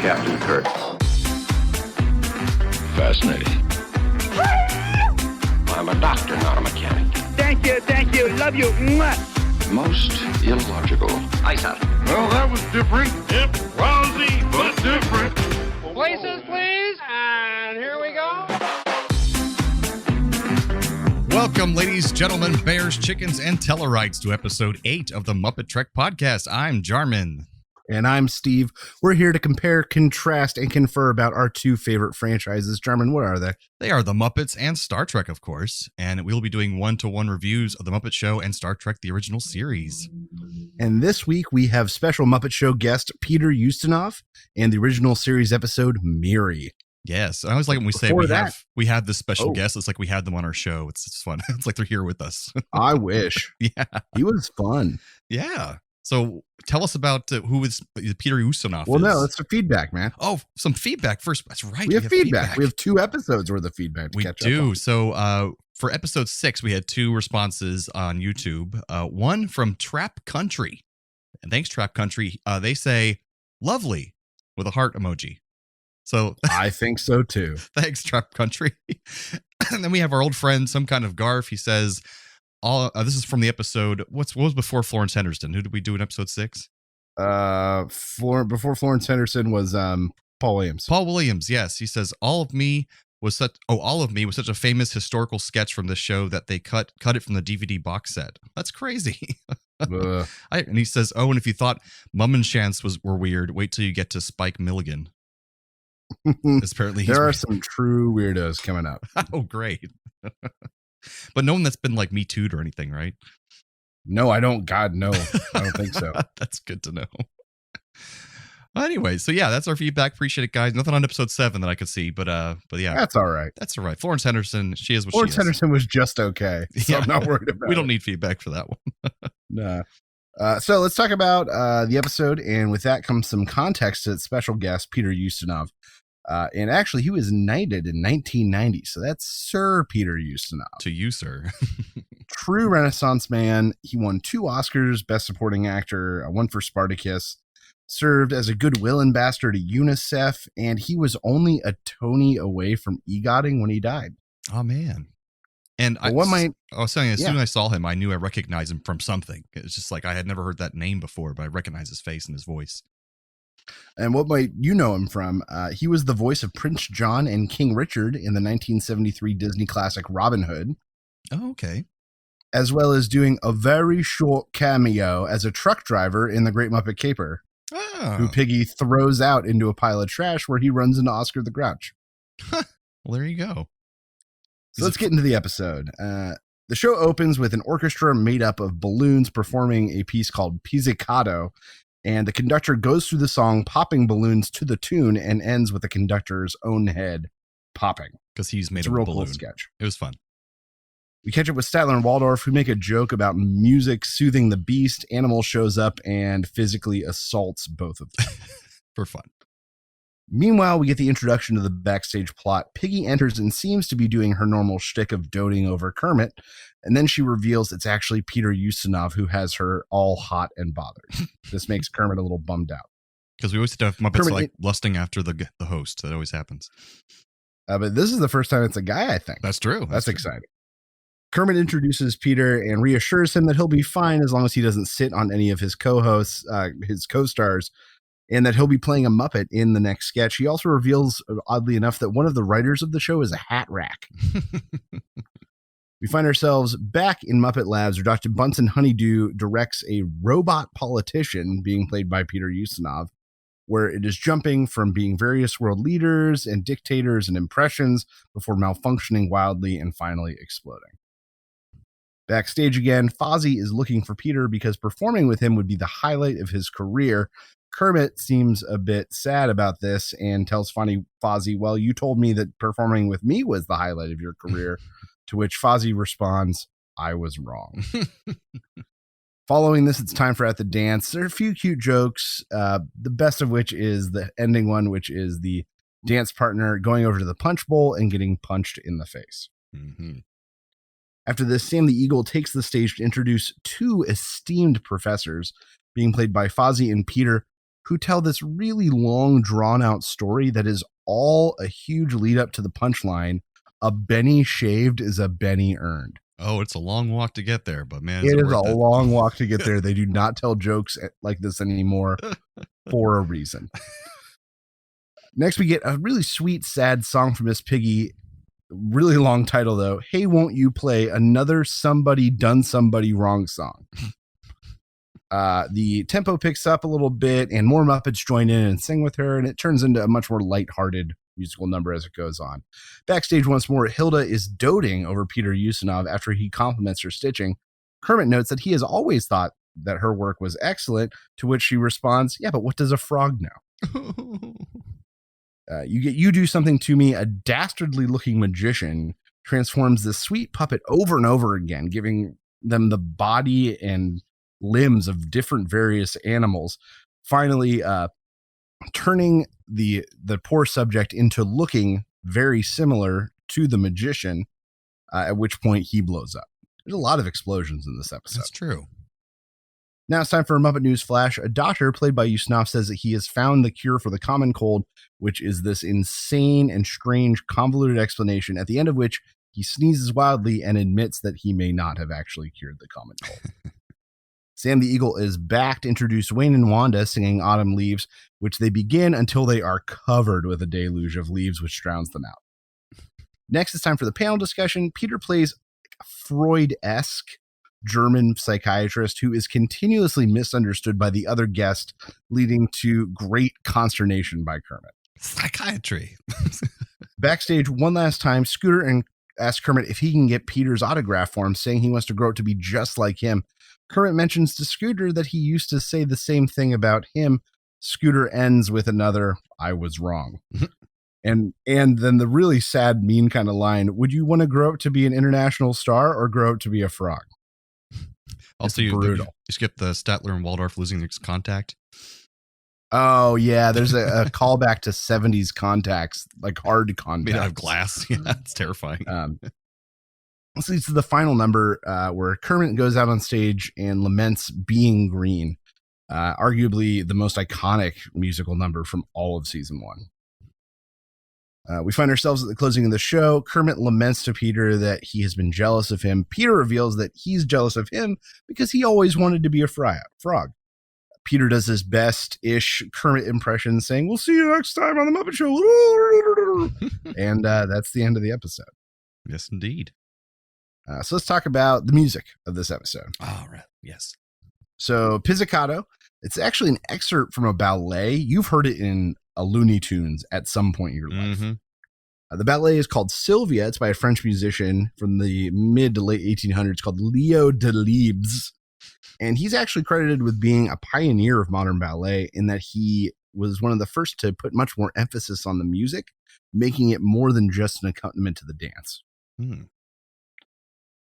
Captain Kirk. Fascinating. I'm a doctor, not a mechanic. Thank you, love you. Mwah. Most illogical. Aye, sir. Well, that was different. Yep, lousy, but different. Places, please, and here we go. Welcome, ladies, gentlemen, bears, chickens, and Tellarites to episode 8 of the MuppeTrek podcast. I'm Jarman. And I'm Steve. We're here to compare, contrast, and confer about our two favorite franchises. Jarman, what are they? They are the Muppets and Star Trek, of course, and we'll be doing one-to-one reviews of the Muppet Show and Star Trek, the original series. And this week, we have special Muppet Show guest Peter Ustinov and the original series episode, Miri. Yes, I always like when we say we have this special guest. It's like we had them on our show. It's fun. It's like they're here with us. I wish. Yeah. He was fun. Yeah. So tell us about who is Peter Ustinov. Well, no, it's the feedback, man. Oh, some feedback first. That's right. We have feedback. We have 2 episodes worth of feedback to catch up on. So for episode 6, we had 2 responses on YouTube. One from Trap Country. And thanks, Trap Country. They say, lovely, with a heart emoji. So I think so, too. Thanks, Trap Country. And then we have our old friend, Some Kind of Garf. He says, this is from the episode. What was before Florence Henderson? Who did we do in episode 6? Before Florence Henderson was Paul Williams. Paul Williams, yes. He says All of Me was such a famous historical sketch from this show that they cut it from the DVD box set. That's crazy. And he says, and if you thought Mum and Chance were weird, wait till you get to Spike Milligan. Apparently there are some true weirdos coming up. Oh, great. But no one that's been like Me Too'd or anything, right? No, I don't. God, no. I don't think so. That's good to know. Well, anyway, so yeah, that's our feedback. Appreciate it, guys. Nothing on episode 7 that I could see, but yeah. That's all right. That's all right. Florence Henderson, she is what Florence she is. Henderson was just okay. So yeah. I'm not worried about it. We don't need feedback for that one. No. So let's talk about the episode, and with that comes some context to its special guest, Peter Ustinov. And actually, he was knighted in 1990, so that's Sir Peter Ustinov. To you, sir. True Renaissance man. He won 2 Oscars, Best Supporting Actor, one for Spartacus, served as a goodwill ambassador to UNICEF, and he was only a Tony away from EGOTing when he died. Oh, man. And I was saying, as soon as I saw him, I knew I recognized him from something. It's just like I had never heard that name before, but I recognized his face and his voice. And what might you know him from? He was the voice of Prince John and King Richard in the 1973 Disney classic Robin Hood. Oh, okay. As well as doing a very short cameo as a truck driver in The Great Muppet Caper, who Piggy throws out into a pile of trash where he runs into Oscar the Grouch. Well, there you go. So let's get into the episode. The show opens with an orchestra made up of balloons performing a piece called Pizzicato, and the conductor goes through the song popping balloons to the tune and ends with the conductor's own head popping. Because he's made a real balloon. Cool sketch. It was fun. We catch up with Statler and Waldorf, who make a joke about music soothing the beast. Animal shows up and physically assaults both of them. For fun. Meanwhile, we get the introduction to the backstage plot. Piggy enters and seems to be doing her normal shtick of doting over Kermit, and then she reveals it's actually Peter Ustinov who has her all hot and bothered. This makes Kermit a little bummed out. Because we always have Muppets lusting after the host. That always happens. But this is the first time it's a guy, I think. That's true. That's exciting. Kermit introduces Peter and reassures him that he'll be fine as long as he doesn't sit on any of his co-hosts, his co-stars, and that he'll be playing a Muppet in the next sketch. He also reveals, oddly enough, that one of the writers of the show is a hat rack. We find ourselves back in Muppet Labs, where Dr. Bunsen Honeydew directs a robot politician being played by Peter Ustinov, where it is jumping from being various world leaders and dictators and impressions before malfunctioning wildly and finally exploding. Backstage again, Fozzie is looking for Peter because performing with him would be the highlight of his career. Kermit seems a bit sad about this and tells Fozzie, well, you told me that performing with me was the highlight of your career, to which Fozzie responds, I was wrong. Following this, it's time for At the Dance. There are a few cute jokes, the best of which is the ending one, which is the dance partner going over to the punch bowl and getting punched in the face. Mm-hmm. After this, Sam the Eagle takes the stage to introduce 2 esteemed professors being played by Fozzie and Peter, who tell this really long, drawn-out story that is all a huge lead up to the punchline, a Benny shaved is a Benny earned. Oh, it's a long walk to get there, but man, it is a long walk to get there. They do not tell jokes like this anymore for a reason. Next, we get a really sweet, sad song from Miss Piggy. Really long title, though. Hey, won't you play another somebody done somebody wrong song? The tempo picks up a little bit and more Muppets join in and sing with her, and it turns into a much more lighthearted musical number as it goes on. Backstage once more, Hilda is doting over Peter Ustinov after he compliments her stitching. Kermit notes that he has always thought that her work was excellent, to which she responds, yeah, but what does a frog know? You do something to me, a dastardly looking magician transforms this sweet puppet over and over again, giving them the body and limbs of different various animals, finally turning the poor subject into looking very similar to the magician, at which point he blows up. There's a lot of explosions in this episode. That's true. Now it's time for a Muppet News Flash. A doctor played by Ustinov says that he has found the cure for the common cold, which is this insane and strange convoluted explanation, at the end of which he sneezes wildly and admits that he may not have actually cured the common cold. Sam the Eagle is back to introduce Wayne and Wanda singing Autumn Leaves, which they begin until they are covered with a deluge of leaves, which drowns them out. Next, it's time for the panel discussion. Peter plays a Freud-esque German psychiatrist who is continuously misunderstood by the other guest, leading to great consternation by Kermit. Psychiatry. Backstage, one last time, Scooter asks Kermit if he can get Peter's autograph for him, saying he wants to grow up to be just like him. Kermit mentions to Scooter that he used to say the same thing about him. Scooter ends with another, I was wrong. And then the really sad, mean kind of line, would you want to grow up to be an international star or grow up to be a frog? Also, you skip the Statler and Waldorf losing his contact. Oh, yeah. There's a callback to 70s contacts, like hard contacts. Made out of glass. Yeah, it's terrifying. This leads to the final number where Kermit goes out on stage and laments being green. Arguably the most iconic musical number from all of season one. We find ourselves at the closing of the show. Kermit laments to Peter that he has been jealous of him. Peter reveals that he's jealous of him because he always wanted to be a frog. Peter does his best-ish Kermit impression, saying, we'll see you next time on the Muppet Show. And that's the end of the episode. Yes, indeed. So let's talk about the music of this episode. All right. Yes. So Pizzicato, it's actually an excerpt from a ballet. You've heard it in a Looney Tunes at some point in your life. Mm-hmm. The ballet is called Sylvia. It's by a French musician from the mid to late 1800s called Leo Delibes. And he's actually credited with being a pioneer of modern ballet in that he was one of the first to put much more emphasis on the music, making it more than just an accompaniment to the dance.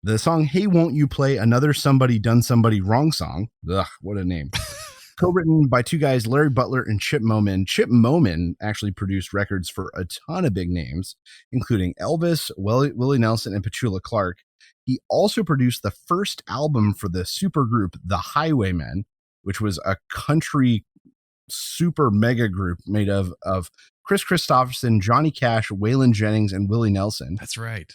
The song, Hey, Won't You Play Another Somebody Done Somebody Wrong song. Ugh, what a name. Co-written by two guys, Larry Butler and Chip Moman. Chip Moman actually produced records for a ton of big names, including Elvis, Willie Nelson, and Petula Clark. He also produced the first album for the supergroup The Highwaymen, which was a country super mega group made of Chris Christopherson, Johnny Cash, Waylon Jennings, and Willie Nelson. That's right.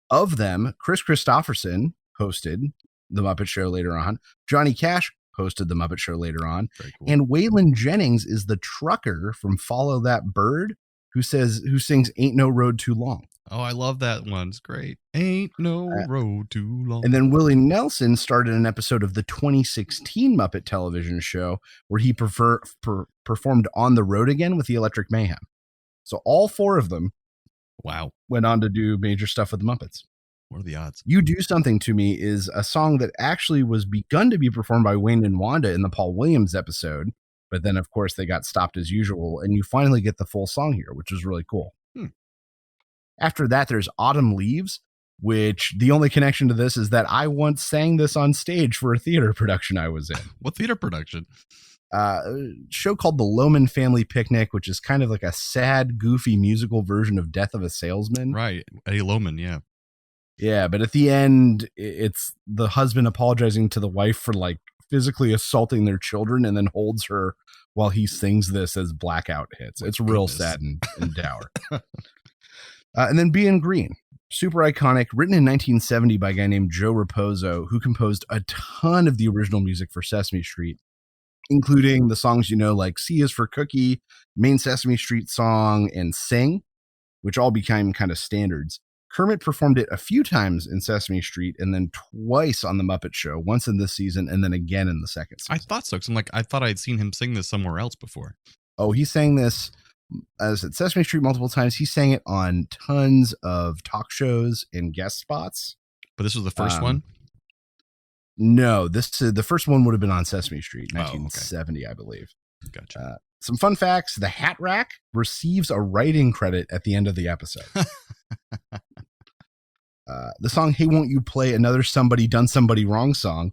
Of them, Chris Christopherson hosted The Muppet Show later on. Johnny Cash hosted The Muppet Show later on. Very cool. And Waylon Jennings is the trucker from Follow That Bird who sings Ain't No Road Too Long. Oh, I love that one. It's great. Ain't no road too long. And then Willie Nelson started an episode of the 2016 Muppet television show where he performed On the Road Again with the Electric Mayhem. So all four of them went on to do major stuff with the Muppets. What are the odds? You Do Something to Me is a song that actually was begun to be performed by Wayne and Wanda in the Paul Williams episode. But then, of course, they got stopped as usual. And you finally get the full song here, which is really cool. After that, there's Autumn Leaves, which the only connection to this is that I once sang this on stage for a theater production I was in. What theater production? A show called The Lohman Family Picnic, which is kind of like a sad, goofy musical version of Death of a Salesman. Right. Eddie Lohman, yeah. Yeah, but at the end, it's the husband apologizing to the wife for like physically assaulting their children and then holds her while he sings this as blackout hits. It's real sad and dour. And then Being Green, super iconic, written in 1970 by a guy named Joe Raposo, who composed a ton of the original music for Sesame Street, including the songs, like C is for Cookie, Main Sesame Street Song, and Sing, which all became kind of standards. Kermit performed it a few times in Sesame Street and then twice on The Muppet Show, once in this season and then again in the second season. I thought so, because I thought I'd seen him sing this somewhere else before. Oh, he sang this, as at Sesame Street multiple times. He sang it on tons of talk shows and guest spots. But this was the first one? No, the first one would have been on Sesame Street, 1970, I believe. Gotcha. Some fun facts. The Hat Rack receives a writing credit at the end of the episode. The song Hey Won't You Play Another Somebody Done Somebody Wrong song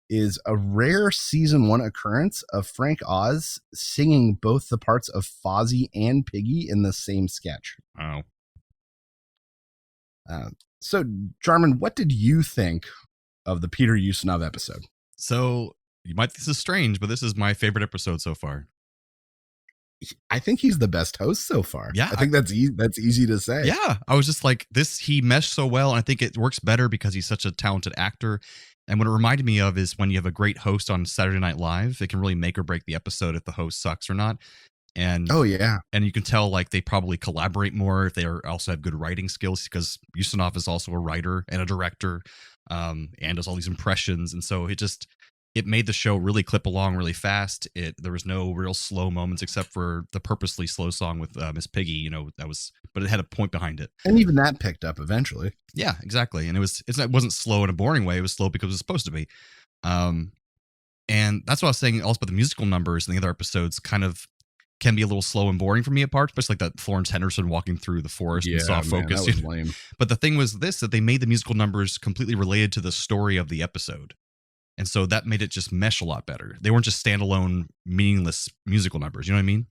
is a rare season 1 occurrence of Frank Oz singing both the parts of Fozzie and Piggy in the same sketch. Wow. So, Jarman, what did you think of the Peter Ustinov episode? So, this is strange, but this is my favorite episode so far. I think he's the best host so far. Yeah. I think that's easy to say. Yeah. I was just like, he meshed so well. And I think it works better because he's such a talented actor. And what it reminded me of is when you have a great host on Saturday Night Live, it can really make or break the episode if the host sucks or not. And oh, yeah. And you can tell like they probably collaborate more if they also have good writing skills, because Ustinov is also a writer and a director, and does all these impressions. And so it made the show really clip along really fast. There was no real slow moments except for the purposely slow song with Miss Piggy, but it had a point behind it. And even that picked up eventually. Yeah, exactly. And it wasn't slow in a boring way. It was slow because it was supposed to be. And that's what I was saying also about the musical numbers in the other episodes kind of can be a little slow and boring for me at parts, especially like that Florence Henderson walking through the forest and soft focus. That was lame. But the thing was that they made the musical numbers completely related to the story of the episode. And so that made it just mesh a lot better. They weren't just standalone, meaningless musical numbers. You know what I mean?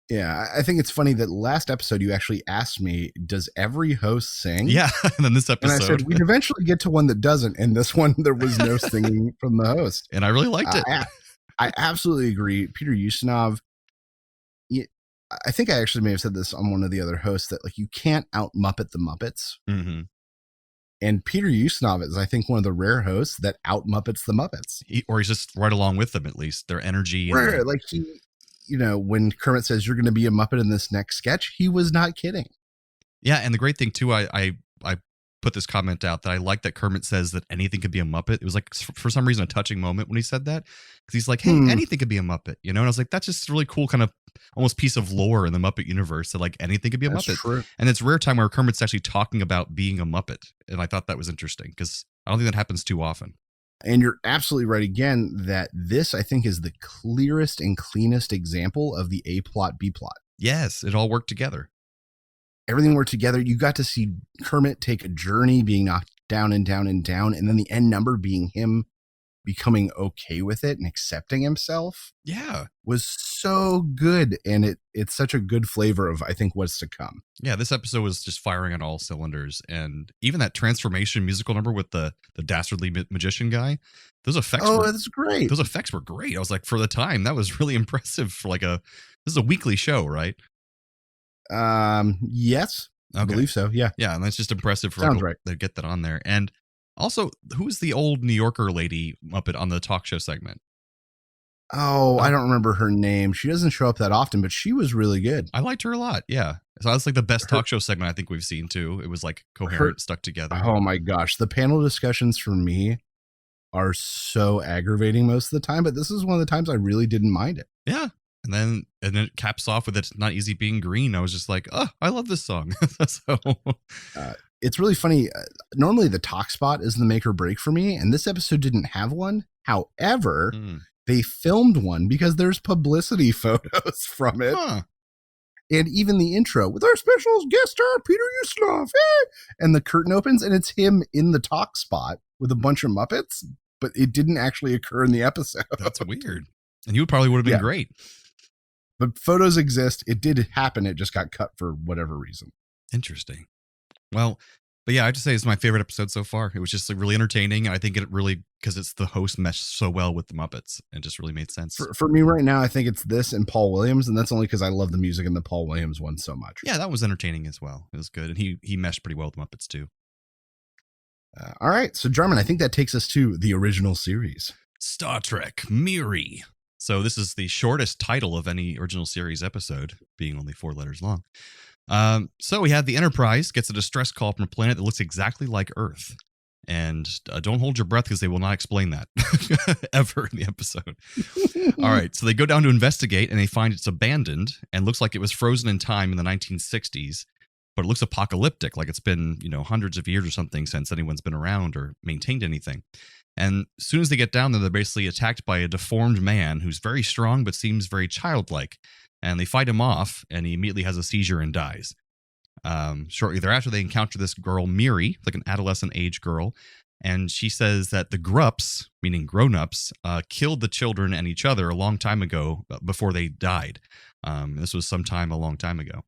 Yeah, I think it's funny that last episode you actually asked me, does every host sing? Yeah, and then this episode. And I said, we'd eventually get to one that doesn't. And this one, there was no singing from the host. And I really liked it. I absolutely agree. Peter Ustinov, I think I actually may have said this on one of the other hosts, that like you can't out-Muppet the Muppets. Mm-hmm. And Peter Ustinov is, I think, one of the rare hosts that out-Muppets the Muppets. He's just right along with them, at least. Their energy. Right, like he, when Kermit says, you're going to be a Muppet in this next sketch, he was not kidding. Yeah, and the great thing, too, I put this comment out that I like that Kermit says that anything could be a Muppet. It was like, for some reason, a touching moment when he said that. Because he's like, hey, anything could be a Muppet, And I was like, that's just a really cool kind of almost piece of lore in the Muppet universe, that like anything could be a Muppet. True. And it's a rare time where Kermit's actually talking about being a Muppet. And I thought that was interesting because I don't think that happens too often. And you're absolutely right again that this, I think, is the clearest and cleanest example of the A plot, B plot. Yes, it all worked together. Everything worked together. You got to see Kermit take a journey, being knocked down and down and down, and then the end number being him becoming okay with it and accepting himself. Yeah, was so good, and it's such a good flavor of, I think, what's to come. Yeah, this episode was just firing on all cylinders, and even that transformation musical number with the dastardly magician guy, those effects. That's great. Those effects were great. I was like, for the time, that was really impressive. For like this is a weekly show, right? Yes, okay. I believe so. Yeah, and that's just impressive for Sounds right. to get that on there. And also, who's the old New Yorker lady Muppet on the talk show segment? Oh, I don't remember her name. She doesn't show up that often, but she was really good. I liked her a lot. Yeah, so that's like the best talk show segment I think we've seen too. It was like coherent, stuck together. Oh my gosh, the panel discussions for me are so aggravating most of the time, but this is one of the times I really didn't mind it. Yeah. And then it caps off with It's Not Easy Being Green. I was just like, oh, I love this song. So it's really funny. Normally the talk spot is the make or break for me, and this episode didn't have one. However, they filmed one because there's publicity photos from it. Huh. And even the intro with our special guest star, Peter Ustinov. And the curtain opens and it's him in the talk spot with a bunch of Muppets, but it didn't actually occur in the episode. That's weird. And you probably would have been great. But photos exist. It did happen. It just got cut for whatever reason. Interesting. Well, But yeah, I have to say it's my favorite episode so far. It was just like, really entertaining. And I think it really, because it's the host meshed so well with the Muppets. It just really made sense. For me right now, I think it's this and Paul Williams. And that's only because I love the music in the Paul Williams one so much. Yeah, that was entertaining as well. It was good. And he meshed pretty well with Muppets too. All right. So, Jarman, I think that takes us to the original series. Star Trek Miri. So this is the shortest title of any original series episode, being only 4 letters long. So we have the Enterprise gets a distress call from a planet that looks exactly like Earth. And don't hold your breath because they will not explain that ever in the episode. All right. So they go down to investigate and they find it's abandoned and looks like it was frozen in time in the 1960s. But it looks apocalyptic, like it's been, hundreds of years or something since anyone's been around or maintained anything. And as soon as they get down there, they're basically attacked by a deformed man who's very strong but seems very childlike. And they fight him off, and he immediately has a seizure and dies. Shortly thereafter, they encounter this girl, Miri, like an adolescent age girl. And she says that the Grups, meaning grown-ups, killed the children and each other a long time ago before they died. This was sometime a long time ago.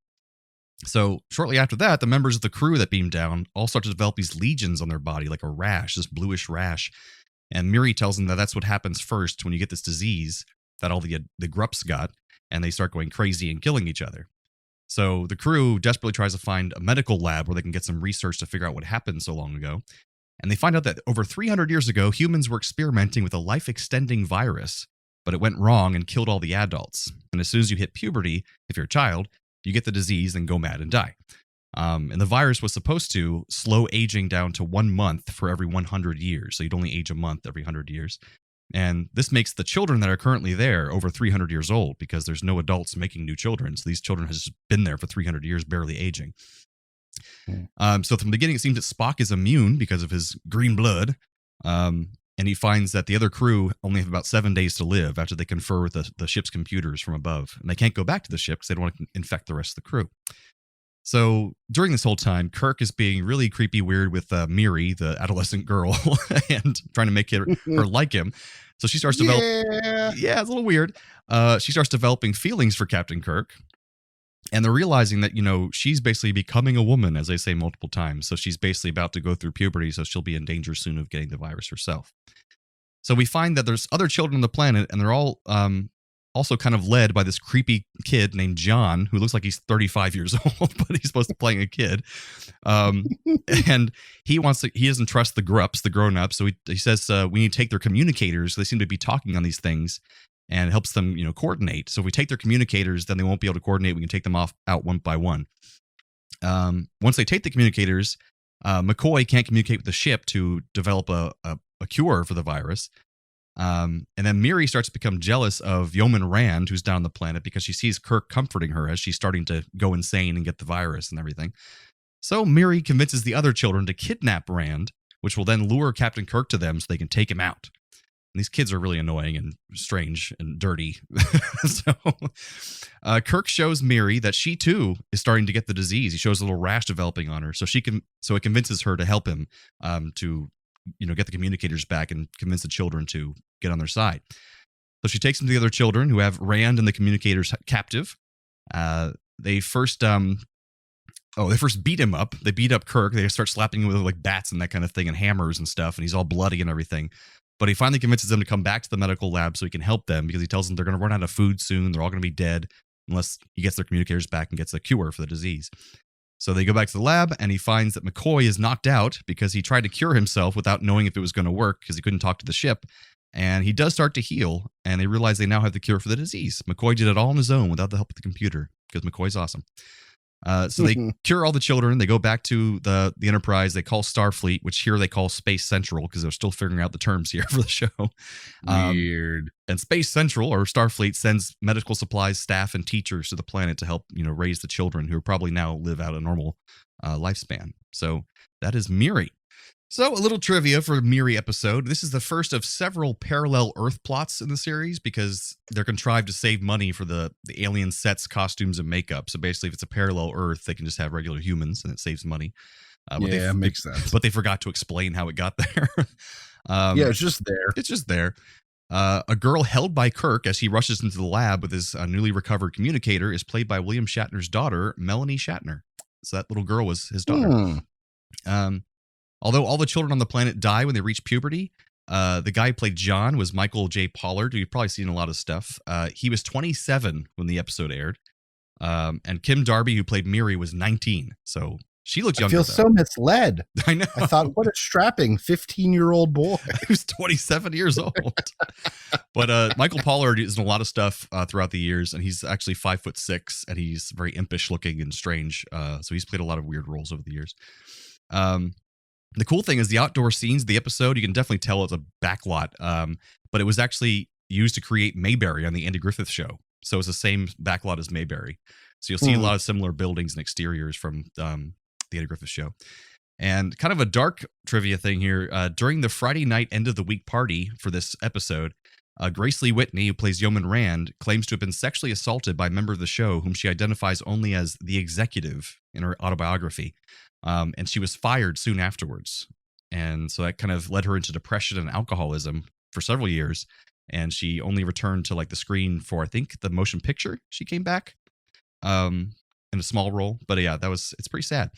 So shortly after that, the members of the crew that beamed down all start to develop these lesions on their body, like a rash, this bluish rash. And Miri tells them that that's what happens first when you get this disease that all the Grups got, and they start going crazy and killing each other. So the crew desperately tries to find a medical lab where they can get some research to figure out what happened so long ago. And they find out that over 300 years ago, humans were experimenting with a life-extending virus, but it went wrong and killed all the adults. And as soon as you hit puberty, if you're a child, you get the disease and go mad and die. And the virus was supposed to slow aging down to 1 month for every 100 years. So you'd only age a month every 100 years. And this makes the children that are currently there over 300 years old because there's no adults making new children. So these children have just been there for 300 years, barely aging. So from the beginning, it seems that Spock is immune because of his green blood. And he finds that the other crew only have about 7 days to live after they confer with the ship's computers from above. And they can't go back to the ship because they don't want to infect the rest of the crew. So during this whole time, Kirk is being really creepy weird with Miri, the adolescent girl, and trying to make her like him. So she starts developing... Yeah, it's a little weird. She starts developing feelings for Captain Kirk. And they're realizing that, she's basically becoming a woman, as they say multiple times. So she's basically about to go through puberty, so she'll be in danger soon of getting the virus herself. So we find that there's other children on the planet, and they're all also kind of led by this creepy kid named John, who looks like he's 35 years old, but he's supposed to be playing a kid. And he doesn't trust the Grups, the grown-ups. So he says, we need to take their communicators. They seem to be talking on these things. And it helps them, coordinate. So if we take their communicators, then they won't be able to coordinate. We can take them out one by one. Once they take the communicators, McCoy can't communicate with the ship to develop a cure for the virus. And then Miri starts to become jealous of Yeoman Rand, who's down on the planet, because she sees Kirk comforting her as she's starting to go insane and get the virus and everything. So Miri convinces the other children to kidnap Rand, which will then lure Captain Kirk to them so they can take him out. And these kids are really annoying and strange and dirty. So Kirk shows Miri that she too is starting to get the disease. He shows a little rash developing on her, so it convinces her to help him to get the communicators back and convince the children to get on their side. So she takes them to the other children who have Rand and the communicators captive. They first beat him up. They beat up Kirk. They start slapping him with like bats and that kind of thing and hammers and stuff, and he's all bloody and everything. But he finally convinces them to come back to the medical lab so he can help them, because he tells them they're going to run out of food soon. They're all going to be dead unless he gets their communicators back and gets a cure for the disease. So they go back to the lab, and he finds that McCoy is knocked out because he tried to cure himself without knowing if it was going to work because he couldn't talk to the ship. And he does start to heal, and they realize they now have the cure for the disease. McCoy did it all on his own without the help of the computer because McCoy's awesome. So they cure all the children. They go back to the Enterprise. They call Starfleet, which here they call Space Central because they're still figuring out the terms here for the show. Weird. And Space Central, or Starfleet, sends medical supplies, staff, and teachers to the planet to help raise the children who probably now live out a normal lifespan. So that is Miri. So a little trivia for Miri episode. This is the first of several parallel Earth plots in the series because they're contrived to save money for the alien sets, costumes, and makeup. So basically, if it's a parallel Earth, they can just have regular humans and it saves money. Makes sense. But they forgot to explain how it got there. It's just there. It's just there. A girl held by Kirk as he rushes into the lab with his newly recovered communicator is played by William Shatner's daughter, Melanie Shatner. So that little girl was his daughter. Although all the children on the planet die when they reach puberty, the guy who played John was Michael J. Pollard, who you've probably seen in a lot of stuff. He was 27 when the episode aired. And Kim Darby, who played Miri, was 19. So she looked younger. I feel so misled. I know. I thought, what a strapping 15-year-old boy. Who's 27 years old. But Michael Pollard is in a lot of stuff throughout the years, and he's actually 5'6", and he's very impish looking and strange. So he's played a lot of weird roles over the years. The cool thing is the outdoor scenes of the episode, you can definitely tell it's a backlot, but it was actually used to create Mayberry on the Andy Griffith Show. So it's the same backlot as Mayberry. So you'll see a lot of similar buildings and exteriors from the Andy Griffith Show. And kind of a dark trivia thing here. During the Friday night end of the week party for this episode, Grace Lee Whitney, who plays Yeoman Rand, claims to have been sexually assaulted by a member of the show whom she identifies only as the executive in her autobiography. And she was fired soon afterwards. And so that kind of led her into depression and alcoholism for several years. And she only returned to like the screen for, I think, the motion picture. She came back in a small role. But yeah, it's pretty sad.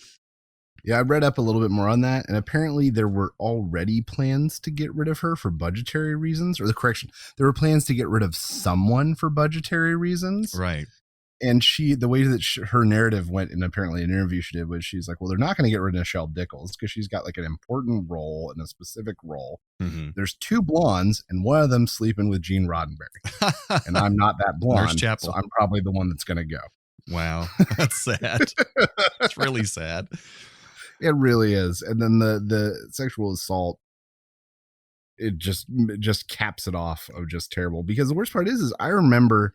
Yeah, I read up a little bit more on that. And apparently there were already plans to get rid of her for budgetary reasons. Or there were plans to get rid of someone for budgetary reasons. Right. And the way that her narrative went in apparently an interview she did was she's like, well, they're not going to get rid of Nichelle Nichols because she's got like an important role in a specific role. Mm-hmm. There's 2 blondes and one of them sleeping with Gene Roddenberry. And I'm not that blonde. So I'm probably the one that's going to go. Wow. That's sad. It's really sad. It really is. And then the sexual assault, it just caps it off of just terrible. Because the worst part is I remember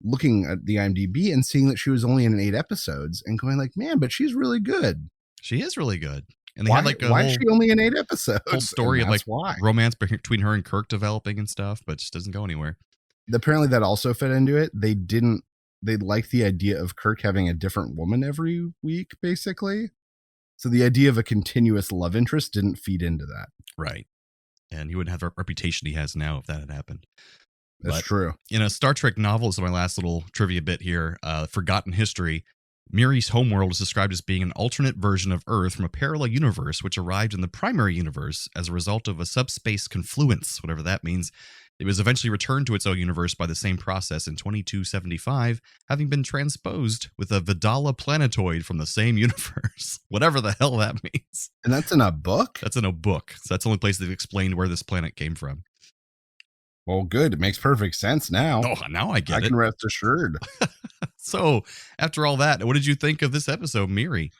looking at the IMDb and seeing that she was only in 8 episodes and going like, man, but she's really good. She is really good. And they why, had like why is she only in 8 episodes? Whole story of like romance between her and Kirk developing and stuff, but it just doesn't go anywhere. Apparently that also fed into it. They liked the idea of Kirk having a different woman every week, basically. So the idea of a continuous love interest didn't feed into that. Right. And he wouldn't have the reputation he has now if that had happened. That's true. In a Star Trek novel, this is my last little trivia bit here, Forgotten History, Miri's homeworld is described as being an alternate version of Earth from a parallel universe which arrived in the primary universe as a result of a subspace confluence, whatever that means. It was eventually returned to its own universe by the same process in 2275, having been transposed with a Vidala planetoid from the same universe. Whatever the hell that means. And that's in a book? That's in a book. So that's the only place they've explained where this planet came from. Well, good. It makes perfect sense now. Oh, now I get it. I can rest assured. So, after all that, what did you think of this episode, Miri?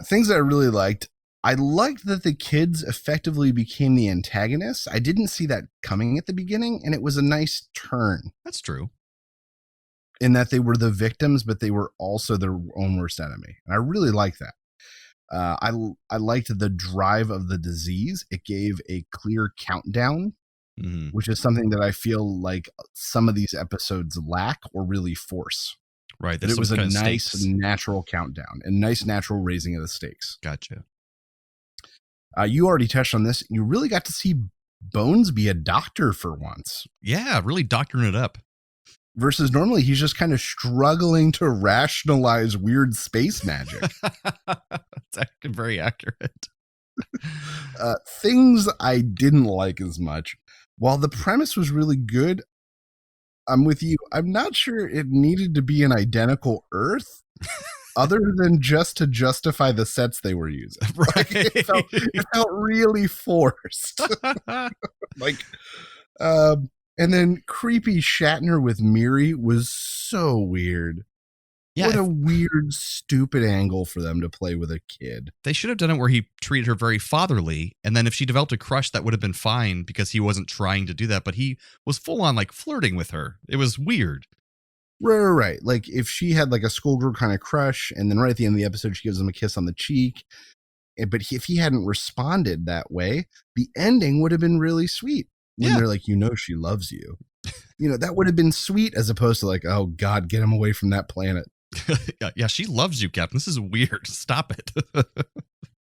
Things that I really liked. I liked that the kids effectively became the antagonists. I didn't see that coming at the beginning, and it was a nice turn. That's true. In that they were the victims, but they were also their own worst enemy. And I really like that. I liked the drive of the disease. It gave a clear countdown. Mm-hmm. Which is something that I feel like some of these episodes lack or really force. Right. It was a nice natural countdown and nice natural raising of the stakes. Gotcha. You already touched on this. You really got to see Bones be a doctor for once. Yeah, really doctoring it up. Versus normally he's just kind of struggling to rationalize weird space magic. It's actually very accurate. Things I didn't like as much. While the premise was really good, I'm with you. I'm not sure it needed to be an identical Earth other than just to justify the sets they were using. Right. Like, it felt really forced. And then creepy Shatner with Miri was so weird. Yeah, what a weird, stupid angle for them to play with a kid. They should have done it where he treated her very fatherly, and then if she developed a crush, that would have been fine because he wasn't trying to do that, but he was full on like flirting with her. It was weird. Right. Like if she had like a schoolgirl kind of crush, and then right at the end of the episode, she gives him a kiss on the cheek. But if he hadn't responded that way, the ending would have been really sweet. When they're like, she loves you. That would have been sweet as opposed to like, oh God, get him away from that planet. Yeah, she loves you, Captain. This is weird. Stop it.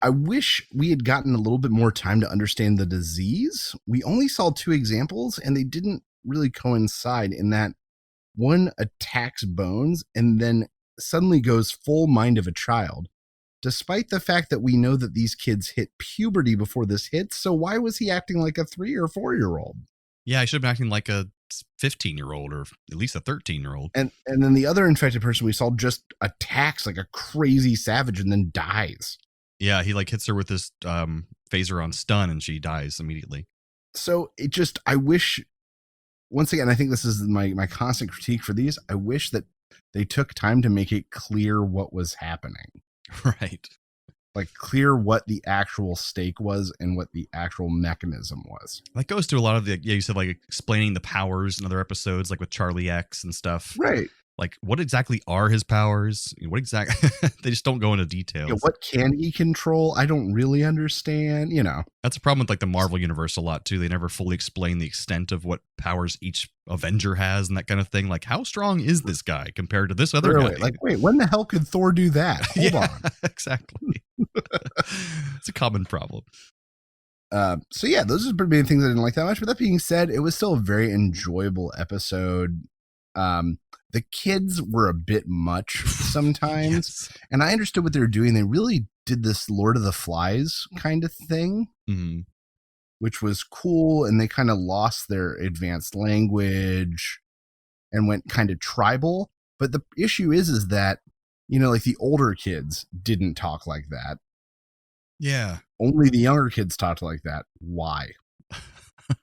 I wish we had gotten a little bit more time to understand the disease. We only saw 2 examples, and they didn't really coincide in that one attacks Bones and then suddenly goes full mind of a child. despite the fact that we know that these kids hit puberty before this hits. So why was he acting like a 3 or 4-year-old? Yeah, I should have been acting like a 15-year-old or at least a 13-year-old. And then the other infected person we saw just attacks like a crazy savage and then dies. Yeah, he like hits her with this phaser on stun and she dies immediately. So it just, I wish, once again, I think this is my constant critique for these. I wish that they took time to make it clear what was happening. Right. Like clear what the actual stake was and what the actual mechanism was. That goes to a lot of the, you said like explaining the powers in other episodes, like with Charlie X and stuff. Right. Like what exactly are his powers? What exactly? They just don't go into details. Yeah, what can he control? I don't really understand, That's a problem with like the Marvel universe a lot too. They never fully explain the extent of what powers each Avenger has and that kind of thing. Like how strong is this guy compared to this other guy? Like, wait, when the hell could Thor do that? Hold on. Exactly. It's a common problem. So yeah, those are the main things I didn't like that much. But that being said, it was still a very enjoyable episode. The kids were a bit much sometimes, Yes. and I understood what they were doing. They really did this Lord of the Flies kind of thing, which was cool. And they kind of lost their advanced language and went kind of tribal. But the issue is that, like the older kids didn't talk like that. Yeah. Only the younger kids talked like that. Why?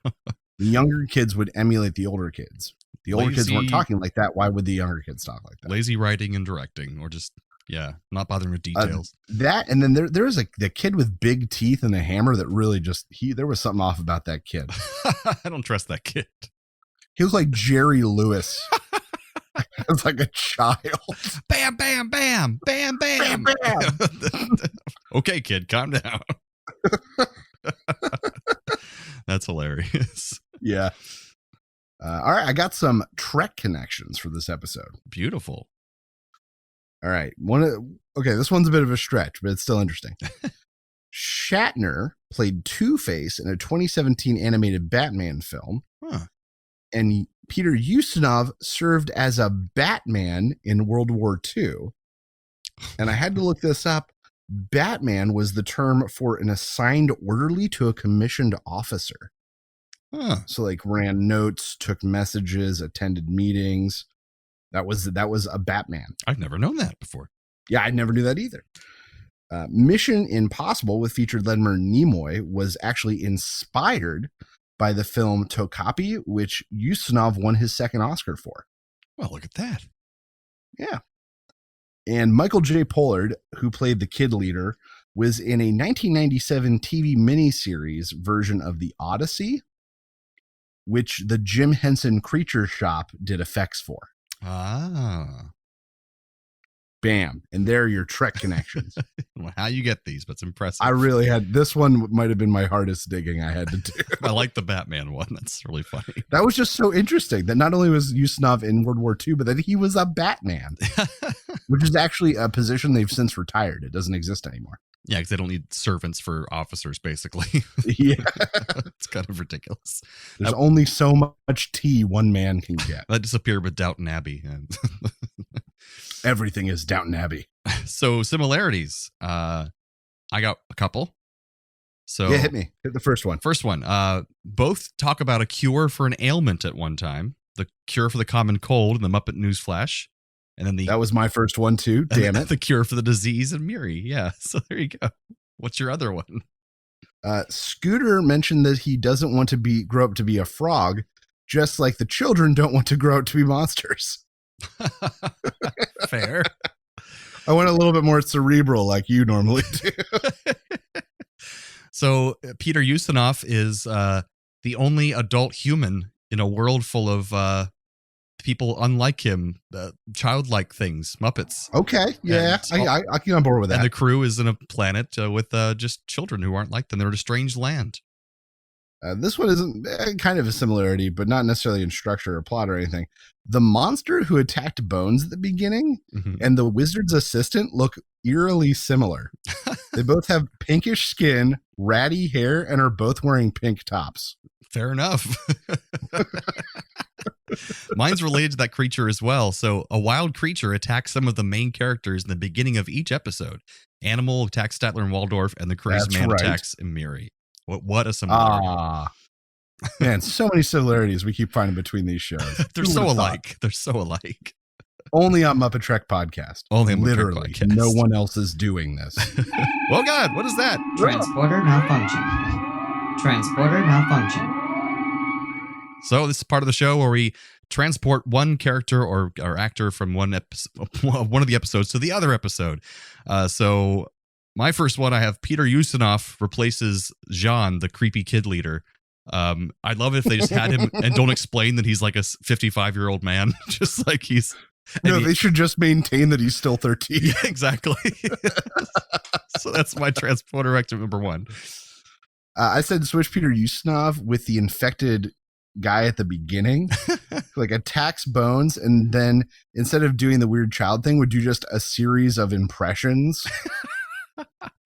The younger kids would emulate the older kids. The older kids weren't talking like that. Why would the younger kids talk like that? Lazy writing and directing, or just, not bothering with details. That, and then there was the kid with big teeth and a hammer that really just, there was something off about that kid. I don't trust that kid. He was like Jerry Lewis. It was like a child. Bam, bam, bam, bam, bam. Bam, bam. Okay, kid, calm down. That's hilarious. Yeah. All right, I got some Trek connections for this episode. Beautiful. All right. Okay, this one's a bit of a stretch, but it's still interesting. Shatner played Two-Face in a 2017 animated Batman film. Huh. And Peter Ustinov served as a Batman in World War II. And I had to look this up. Batman was the term for an assigned orderly to a commissioned officer. Huh. So like ran notes, took messages, attended meetings. That was a Batman. I've never known that before. Yeah, I never knew that either. Mission Impossible with featured Leonard Nimoy was actually inspired by the film Tokapi, which Ustinov won his second Oscar for. Well, look at that. Yeah. And Michael J. Pollard, who played the kid leader, was in a 1997 TV miniseries version of The Odyssey, which the Jim Henson Creature Shop did effects for. Ah. Bam. And there are your Trek connections. Well, how you get these, but it's impressive. I really had, this one might have been my hardest digging I had to do. I like the Batman one. That's really funny. That was just so interesting that not only was Ustinov in World War II, but that he was a Batman, which is actually a position they've since retired. It doesn't exist anymore. Yeah, because they don't need servants for officers, basically. Yeah. It's kind of ridiculous. There's only so much tea one man can get. That disappeared with Downton Abbey. Everything is Downton Abbey. So similarities. I got a couple. So Yeah, hit me. Hit the first one. First one. Both talk about a cure for an ailment at one time. The cure for the common cold in the Muppet Newsflash. And then that was my first one too. Damn it. The cure for the disease in Miri. Yeah. So there you go. What's your other one? Scooter mentioned that he doesn't want to grow up to be a frog, just like the children don't want to grow up to be monsters. Fair. I went a little bit more cerebral like you normally do. So Peter Ustinov is the only adult human in a world full of people unlike him, childlike things, Muppets. Okay, yeah, I get on board with that. And the crew is in a planet with just children who aren't like them. They're in a strange land. This one isn't kind of a similarity, but not necessarily in structure or plot or anything. The monster who attacked Bones at the beginning and the wizard's assistant look eerily similar. They both have pinkish skin, ratty hair, and are both wearing pink tops. Fair enough. Mine's related to that creature as well. So a wild creature attacks some of the main characters in the beginning of each episode. Animal attacks Statler and Waldorf, and the crazy man attacks Miri. What a similarity. Man, so many similarities we keep finding between these shows. They're so alike. They're so alike. Only on MuppeTrek podcast. Only on Literally, MuppeTrek podcast. No one else is doing this. Oh God, what is that? Transporter malfunction. Transporter malfunction. So this is part of the show where we transport one character or actor from one of the episodes to the other episode. So my first one, I have Peter Ustinov replaces Jean, the creepy kid leader. I'd love it if they just had him and don't explain that he's like a 55-year-old man, just like he's. No, they should just maintain that he's still 13. Yeah, exactly. So that's my transporter actor number one. I said switch Peter Ustinov with the infected guy at the beginning, like attacks Bones, and then instead of doing the weird child thing, would do just a series of impressions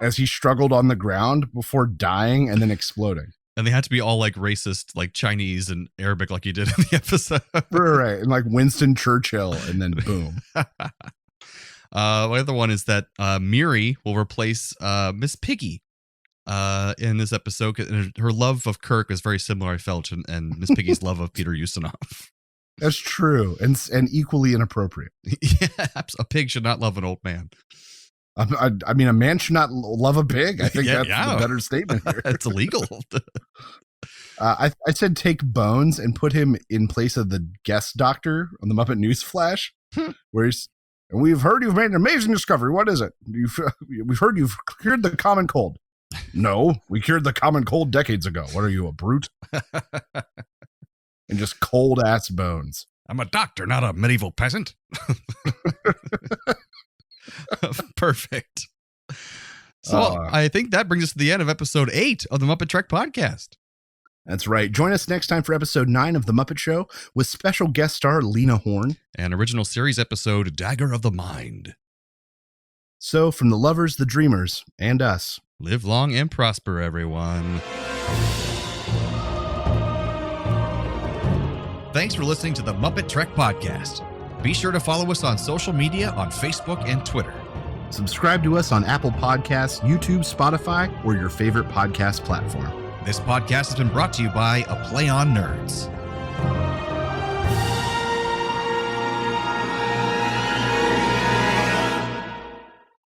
as he struggled on the ground before dying and then exploding. And they had to be all like racist, like Chinese and Arabic, like you did in the episode. Right. And like Winston Churchill, and then boom. My other one is that Miri will replace Miss Piggy in this episode. Her love of Kirk is very similar, I felt, and Miss Piggy's love of Peter Ustinov. That's true. And equally inappropriate. Yeah, a pig should not love an old man. I mean, a man should not love a pig. I think that's the better statement here. It's illegal. I said take Bones and put him in place of the guest doctor on the Muppet News Flash, where he's, and we've heard you've made an amazing discovery. What is it? We've heard you've cured the common cold. No, we cured the common cold decades ago. What are you, a brute? And just cold ass Bones. I'm a doctor, not a medieval peasant. Perfect. So I think that brings us to the end of episode 8 of the MuppeTrek podcast. That's right. Join us next time for episode 9 of The Muppet Show with special guest star Lena Horne. And original series episode Dagger of the Mind. So from the lovers, the dreamers, and us, live long and prosper, everyone. Thanks for listening to the MuppeTrek podcast. Be sure to follow us on social media on Facebook and Twitter. Subscribe to us on Apple Podcasts, YouTube, Spotify, or your favorite podcast platform. This podcast has been brought to you by A Play on Nerds.